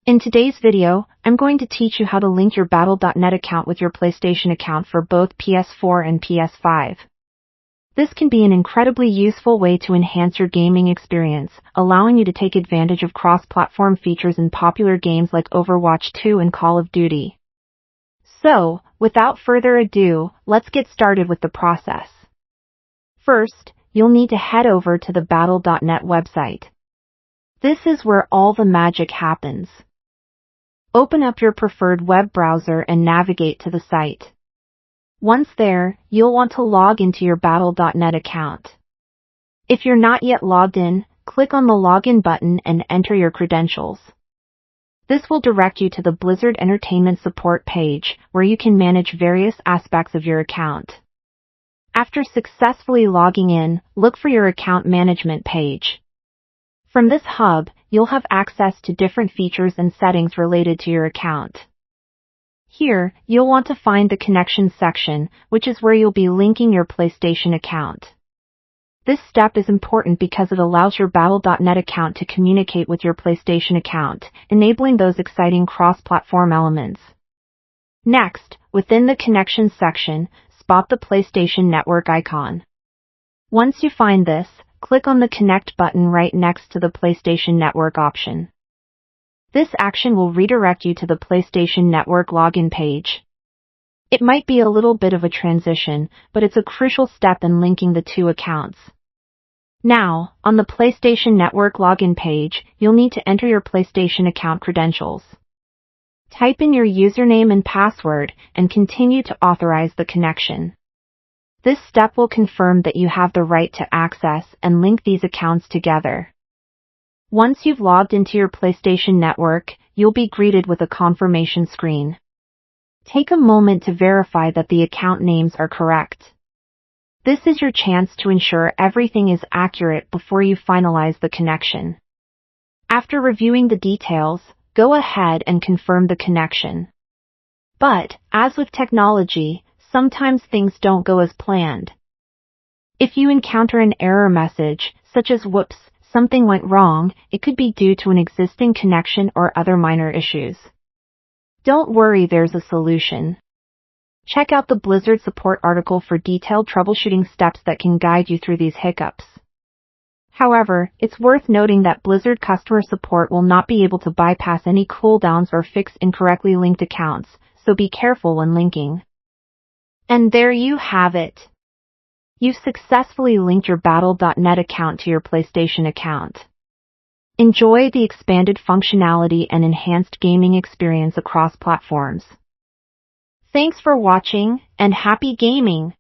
In today's video, I'm going to teach you how to link your Battle.net account with your PlayStation account for both PS4 and PS5. This can be an incredibly useful way to enhance your gaming experience, allowing you to take advantage of cross-platform features in popular games like Overwatch 2 and Call of Duty. So, without further ado, let's get started with the process. First, you'll need to head over to the Battle.net website. This is where all the magic happens. Open up your preferred web browser and navigate to the site. Once there, you'll want to log into your Battle.net account. If you're not yet logged in, click on the Login button and enter your credentials. This will direct you to the Blizzard Entertainment Support page, where you can manage various aspects of your account. After successfully logging in, look for your account management page. From this hub, you'll have access to different features and settings related to your account. Here, you'll want to find the Connections section, which is where you'll be linking your PlayStation account. This step is important because it allows your Battle.net account to communicate with your PlayStation account, enabling those exciting cross-platform elements. Next, within the Connections section, spot the PlayStation Network icon. Once you find this, click on the Connect button right next to the PlayStation Network option. This action will redirect you to the PlayStation Network login page. It might be a little bit of a transition, but it's a crucial step in linking the two accounts. Now, on the PlayStation Network login page, you'll need to enter your PlayStation account credentials. Type in your username and password, and continue to authorize the connection. This step will confirm that you have the right to access and link these accounts together. Once you've logged into your PlayStation Network, you'll be greeted with a confirmation screen. Take a moment to verify that the account names are correct. This is your chance to ensure everything is accurate before you finalize the connection. After reviewing the details, go ahead and confirm the connection. But, as with technology, sometimes things don't go as planned. If you encounter an error message, such as "whoops, something went wrong," it could be due to an existing connection or other minor issues. Don't worry, there's a solution. Check out the Blizzard support article for detailed troubleshooting steps that can guide you through these hiccups. However, it's worth noting that Blizzard customer support will not be able to bypass any cooldowns or fix incorrectly linked accounts, so be careful when linking. And there you have it. You've successfully linked your Battle.net account to your PlayStation account. Enjoy the expanded functionality and enhanced gaming experience across platforms. Thanks for watching, and happy gaming!